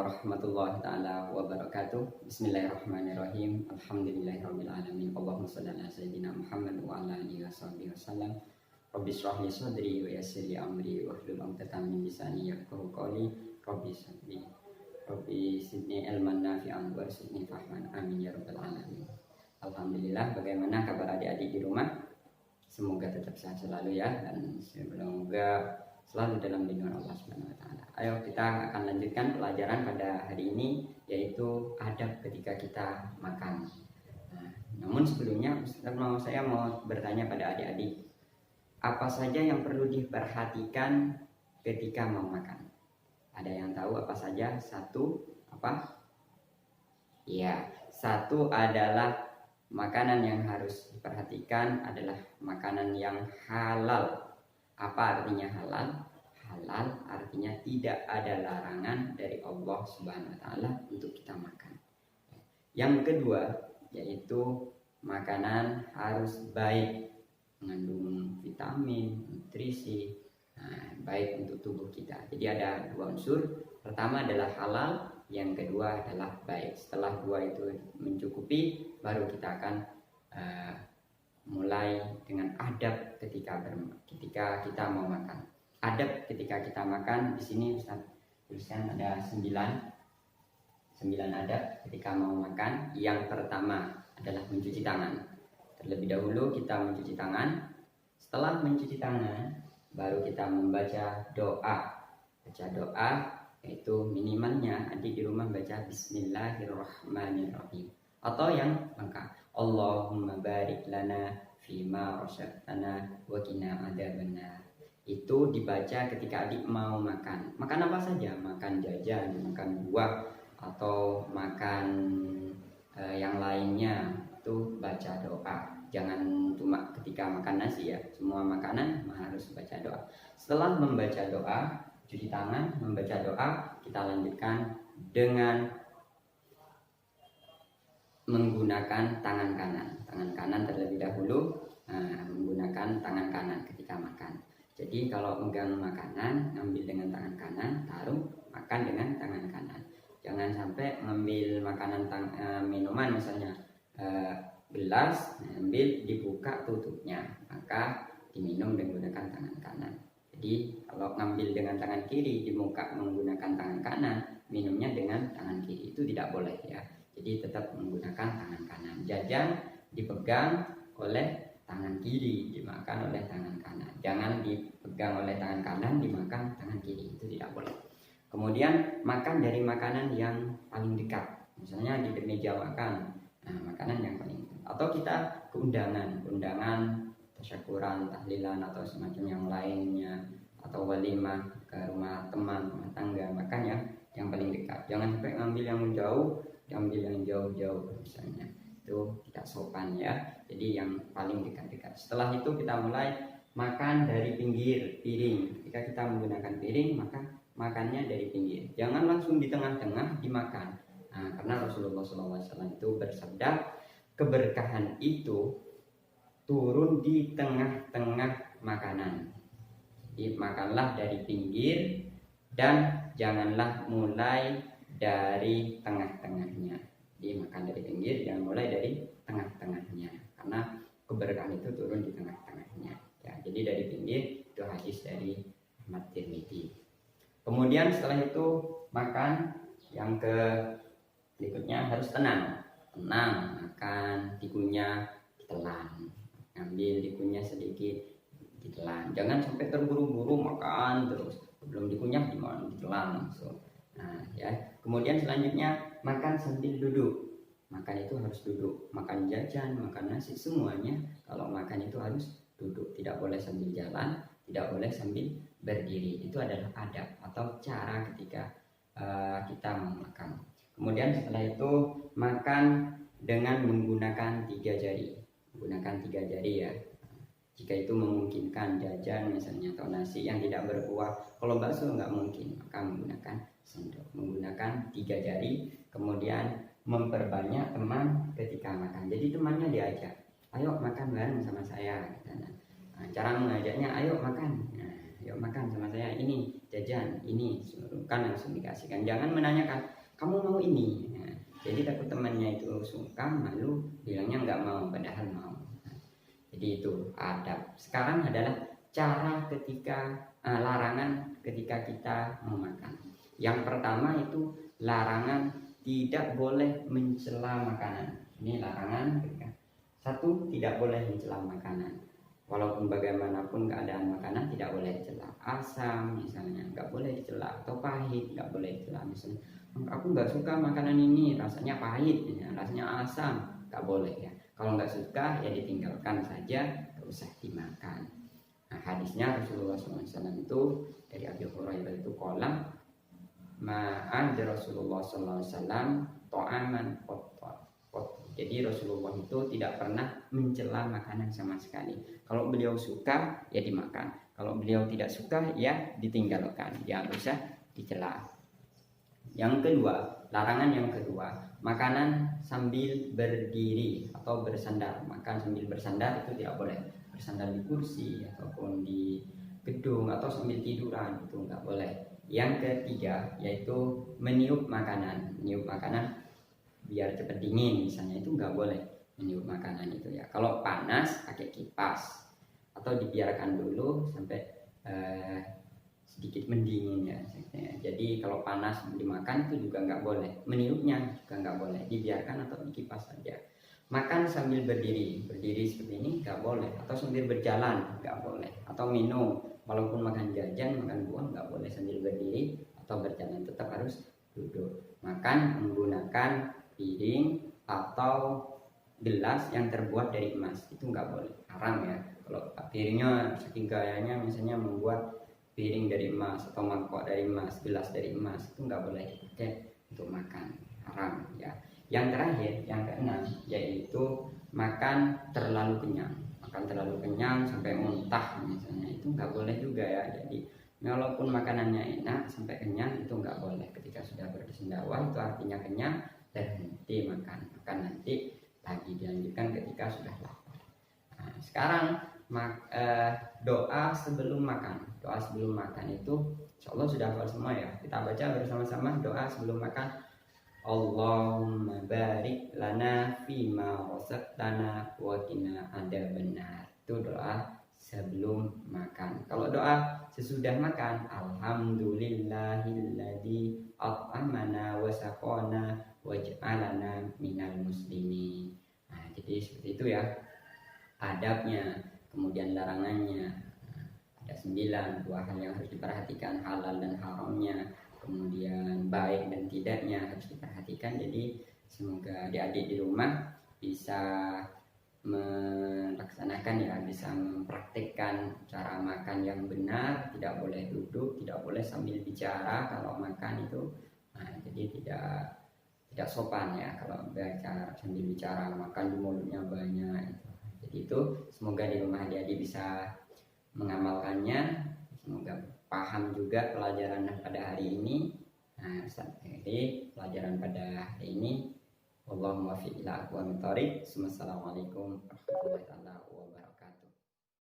warahmatullahi taala wabarakatuh. Bismillahirrahmanirrahim. Alhamdulillahirabbil alamin. Allahumma shalli ala sayyidina Muhammad wa ala alihi wasallam. Rabbi shrah li sadri wa yassir li amri wa hlul 'uqdatam min lisani yafqahu qawli. Rabbi zidni ilman nafi'an warzuqni fahman. Amin ya rabbal alamin. Alhamdulillah, bagaimana kabar adik-adik di rumah? Semoga tetap sehat selalu ya, dan semoga selalu dalam lindungan Allah Subhanahu wa taala. Ayo kita akan lanjutkan pelajaran pada hari ini, yaitu adab ketika kita makan. Namun sebelumnya saya mau bertanya pada adik-adik, apa saja yang perlu diperhatikan ketika mau makan? Ada yang tahu apa saja? Satu, apa? Ya, satu adalah makanan yang harus diperhatikan adalah makanan yang halal. Apa artinya halal? Halal artinya tidak ada larangan dari Allah Subhanahu wa taala untuk kita makan. Yang kedua, yaitu makanan harus baik, mengandung vitamin, nutrisi, baik untuk tubuh kita. Jadi ada dua unsur. Pertama adalah halal, yang kedua adalah baik. Setelah dua itu mencukupi, baru kita akan mulai dengan adab ketika kita mau makan. Adab ketika kita makan, di sini Ustaz tuliskan ada 9 adab ketika mau makan. Yang pertama adalah mencuci tangan. Terlebih dahulu kita mencuci tangan. Setelah mencuci tangan, baru kita membaca doa. Baca doa, yaitu minimalnya adik di rumah baca Bismillahirrahmanirrahim, atau yang lengkap Allahumma barik lana fima rasyatana wa qina adzabannar. Itu dibaca ketika adik mau makan. Makan apa saja, makan jajan, makan buah, atau makan yang lainnya, itu baca doa. Jangan cuma ketika makan nasi ya, semua makanan harus baca doa. Setelah membaca doa, cuci tangan, membaca doa, kita lanjutkan dengan menggunakan tangan kanan. Tangan kanan terlebih dahulu, menggunakan tangan kanan ketika makan. Jadi kalau megang makanan, ngambil dengan tangan kanan, taruh, makan dengan tangan kanan. Jangan sampai ngambil makanan, minuman misalnya gelas, ambil, dibuka tutupnya, maka diminum menggunakan tangan kanan. Jadi kalau ngambil dengan tangan kiri, dibuka menggunakan tangan kanan, minumnya dengan tangan kiri, itu tidak boleh ya. Jadi tetap menggunakan tangan kanan. Jajan dipegang oleh tangan kiri, dimakan oleh tangan kanan. Jangan dipegang oleh tangan kanan, dimakan tangan kiri, itu tidak boleh. Kemudian makan dari makanan yang paling dekat. Misalnya di meja makan, makanan yang paling dekat. Atau kita keundangan, tasyakuran, tahlilan, atau semacam yang lainnya, atau walimah ke rumah teman, rumah tangga, makan yang paling dekat. Jangan sampai ngambil yang jauh, ambil yang jauh-jauh misalnya, itu tidak sopan ya. Jadi yang paling dekat-dekat. Setelah itu kita mulai makan dari pinggir piring. Jika kita menggunakan piring, maka makannya dari pinggir. Jangan langsung di tengah-tengah dimakan. Karena Rasulullah SAW itu bersabda, keberkahan itu turun di tengah-tengah makanan. Jadi makanlah dari pinggir dan janganlah mulai dari tengah-tengahnya. Jadi makan dari pinggir, jangan mulai dari tengah-tengahnya, karena keberkahan itu turun di tengah-tengahnya ya. Jadi dari pinggir, itu hadis dari Ahmad Tirmidzi. Kemudian setelah itu makan, yang berikutnya harus tenang, makan, dikunyah ditelan, ambil dikunyah sedikit ditelan. Jangan sampai terburu-buru makan terus, belum dikunyah ditelan langsung. Ya. Kemudian selanjutnya makan sambil duduk. Makan itu harus duduk. Makan jajan, makan nasi, semuanya kalau makan itu harus duduk. Tidak boleh sambil jalan, tidak boleh sambil berdiri. Itu adalah adab atau cara ketika kita mau makan. Kemudian setelah itu makan dengan menggunakan 3 jari. Menggunakan 3 jari ya. Jika itu memungkinkan, jajan misalnya atau nasi yang tidak berkuah. Kalau bakso nggak mungkin, maka menggunakan sendok. Menggunakan 3 jari. Kemudian memperbanyak teman ketika makan. Jadi temannya diajak, ayo makan bareng sama saya. Cara mengajaknya, ayo makan. Ayo makan sama saya, ini jajan ini, kan langsung dikasihkan. Jangan menanyakan kamu mau ini. Nah, jadi takut temannya itu sungkan, malu, bilangnya nggak mau padahal mau. Nah, jadi itu adab. Sekarang adalah cara ketika larangan ketika kita mau makan. Yang pertama itu larangan tidak boleh mencela makanan. Ini larangan ketika satu, tidak boleh mencela makanan. Walaupun bagaimanapun keadaan makanan tidak boleh dicela. Asam misalnya nggak boleh dicela, atau pahit nggak boleh dicela. Misalnya aku nggak suka makanan ini, rasanya pahit, ya, rasanya asam, nggak boleh ya. Kalau nggak suka ya ditinggalkan saja, nggak usah dimakan. Nah, hadisnya Rasulullah SAW itu dari Abi Hurairah itu kolam ma'ad Rasulullah SAW to'aman kotor. Jadi Rasulullah itu tidak pernah mencela makanan sama sekali. Kalau beliau suka ya dimakan, kalau beliau tidak suka ya ditinggalkan, ya nggak usah dicela. Yang kedua, larangan yang kedua, makanan sambil berdiri atau bersandar. Makan sambil bersandar itu tidak boleh. Bersandar di kursi ataupun di gedung atau sambil tiduran itu nggak boleh. Yang ketiga yaitu meniup makanan. Meniup makanan biar cepat dingin misalnya, itu nggak boleh meniup makanan itu ya. Kalau panas pakai kipas atau dibiarkan dulu sampai sedikit mendingin ya. Jadi kalau panas dimakan itu juga nggak boleh, meniupnya juga nggak boleh, dibiarkan atau dikipas saja. Makan sambil berdiri seperti ini nggak boleh, atau sambil berjalan nggak boleh, atau minum walaupun makan jajan, makan buah nggak boleh sambil berdiri atau berjalan, tetap harus duduk. Makan menggunakan piring atau gelas yang terbuat dari emas itu nggak boleh, haram ya. Kalau piringnya saking gayanya misalnya membuat piring dari emas atau mangkok dari emas, gelas dari emas, itu nggak boleh dipakai untuk makan, haram ya. Yang terakhir, yang keenam, yaitu makan terlalu kenyang. Makan terlalu kenyang sampai muntah misalnya, itu nggak boleh juga ya. Jadi walaupun makanannya enak sampai kenyang itu nggak boleh. Ketika sudah bersendawa itu artinya kenyang, berhenti makan nanti lagi dilanjutkan ketika sudah lapar. Nah, sekarang doa sebelum makan. Doa sebelum makan itu insya Allah sudah hafal semua ya. Kita baca bersama-sama doa sebelum makan. Allahumma barik lana fima razaqtana wa qina adzabannar. Itu doa sebelum makan. Kalau doa sesudah makan, alhamdulillahilladzi at'amana wa saqana waj'alana minal muslimin. Nah, jadi seperti itu ya adabnya. Kemudian larangannya ada 9, 2 hal yang harus diperhatikan, halal dan haramnya. Kemudian baik dan tidaknya harus diperhatikan. Jadi semoga adik-adik di rumah bisa melaksanakan ya, bisa mempraktikkan cara makan yang benar. Tidak boleh duduk, tidak boleh sambil bicara kalau makan itu. Nah, jadi tidak sopan ya kalau sambil bicara, makan di mulutnya banyak itu. Jadi itu semoga di rumah adik-adik bisa mengamalkannya. Semoga paham juga pelajaran pada hari ini. Nah, jadi pelajaran pada hari ini, Wallahul muwaffiq ila aqwamit thoriq. Wassalamualaikum warahmatullahi wabarakatuh.